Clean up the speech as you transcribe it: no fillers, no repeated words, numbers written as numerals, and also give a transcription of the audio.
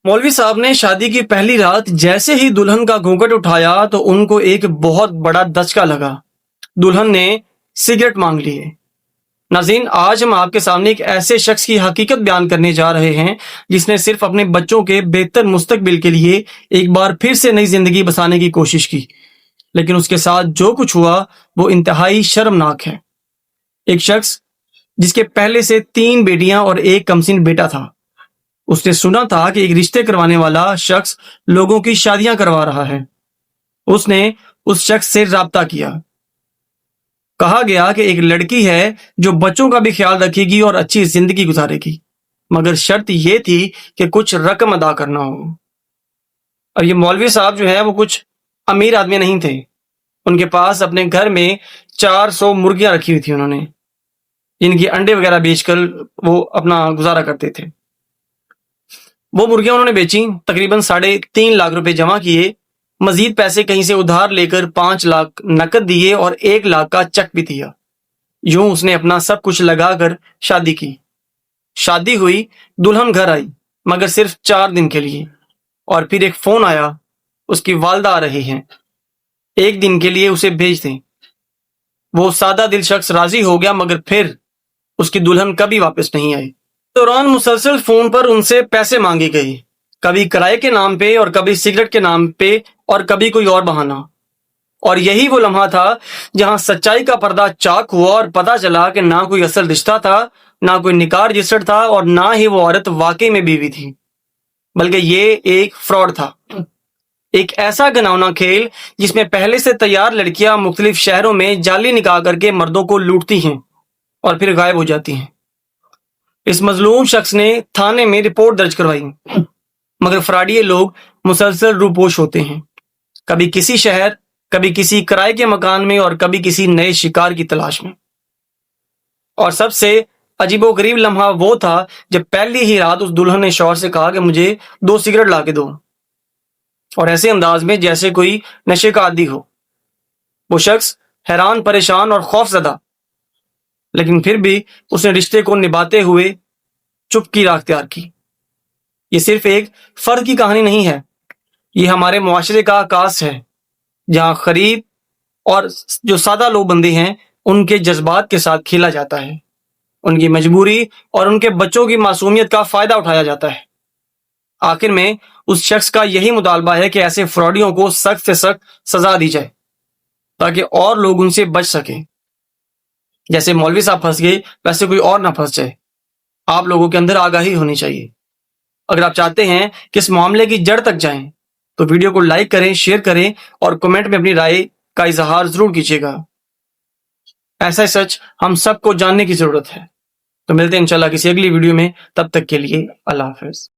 मौलवी साहब ने शादी की पहली रात जैसे ही दुल्हन का घूंघट उठाया तो उनको एक बहुत बड़ा दचका लगा। दुल्हन ने सिगरेट मांग लिए। नाज़रीन, आज हम आपके सामने एक ऐसे शख्स की हकीकत बयान करने जा रहे हैं जिसने सिर्फ अपने बच्चों के बेहतर मुस्तकबिल के लिए एक बार फिर से नई जिंदगी बसाने की कोशिश की, लेकिन उसके साथ जो कुछ हुआ वो इंतहाई शर्मनाक है। एक शख्स जिसके पहले से 3 बेटियां और एक कमसिन बेटा था, उसने सुना था कि एक रिश्ते करवाने वाला शख्स लोगों की शादियां करवा रहा है। उसने उस शख्स से राब्ता किया। कहा गया कि एक लड़की है जो बच्चों का भी ख्याल रखेगी और अच्छी जिंदगी गुजारेगी, मगर शर्त यह थी कि कुछ रकम अदा करना हो। और ये मौलवी साहब जो है वो कुछ अमीर आदमी नहीं थे। उनके पास अपने घर में 400 मुर्गियां रखी हुई थी उन्होंने, जिनकी अंडे वगैरह बेचकर वो अपना गुजारा करते थे। वो मुर्गियां उन्होंने बेची, तकरीबन 3.5 लाख रुपए जमा किए, मजीद पैसे कहीं से उधार लेकर 5 लाख नकद दिए और 1 लाख का चेक भी दिया। यूं उसने अपना सब कुछ लगाकर शादी की। शादी हुई, दुल्हन घर आई, मगर सिर्फ 4 दिन के लिए, और फिर एक फोन आया, उसकी वालदा आ रही हैं, 1 दिन के लिए उसे भेज दें। वो सादा दिल शख्स राजी हो गया, मगर फिर उसकी दुल्हन कभी वापस नहीं आई। दौरान मुसलसल फोन पर उनसे पैसे मांगी गई, कभी किराए के नाम पे और कभी सिगरेट के नाम पे और कभी कोई और बहाना। और यही वो लम्हा था जहां सच्चाई का पर्दा चाक हुआ और पता चला कि ना कोई असल रिश्ता था, ना कोई निकाह रजिस्टर्ड था, और ना ही वो औरत वाकई में बीवी थी, बल्कि ये एक फ्रॉड था। एक ऐसा घिनौना खेल जिसमें पहले से तैयार लड़कियां मुख्तलिफ शहरों में जाली निकाह करके मर्दों को लूटती हैं और फिर गायब हो जाती हैं। इस मजलूम शख्स ने थाने में रिपोर्ट दर्ज करवाई, मगर फ्रॉडिये लोग मुसलसल रूपोश होते हैं, कभी किसी शहर, कभी किसी किराए के मकान में और कभी किसी नए शिकार की तलाश में। और सबसे अजीबोगरीब लम्हा वो था जब पहली ही रात उस दुल्हन ने शौहर से कहा कि मुझे 2 सिगरेट ला के दो, और ऐसे अंदाज में जैसे कोई नशे का आदी हो। वो शख्स हैरान, परेशान और खौफजदा, लेकिन फिर भी उसने रिश्ते को निभाते हुए चुप की राह अख्तियार की। ये सिर्फ एक फर्द की कहानी नहीं है, ये हमारे मुआशरे का आकाश है, जहां खरीद और जो सादा लोग बंदे हैं उनके जज्बात के साथ खेला जाता है, उनकी मजबूरी और उनके बच्चों की मासूमियत का फायदा उठाया जाता है। आखिर में उस शख्स का यही मुतालबा है कि ऐसे फ्रॉडियों को सख्त से सख्त सजा दी जाए, ताकि और लोग उनसे बच सकें। जैसे मौलवी साहब फंस गए, वैसे कोई और ना फंस जाए। आप लोगों के अंदर आगाही होनी चाहिए। अगर आप चाहते हैं कि इस मामले की जड़ तक जाएं, तो वीडियो को लाइक करें, शेयर करें और कमेंट में अपनी राय का इजहार जरूर कीजिएगा। ऐसा सच हम सबको जानने की जरूरत है। तो मिलते हैं इंशाल्लाह किसी अगली वीडियो में, तब तक के लिए अल्लाह हाफिज।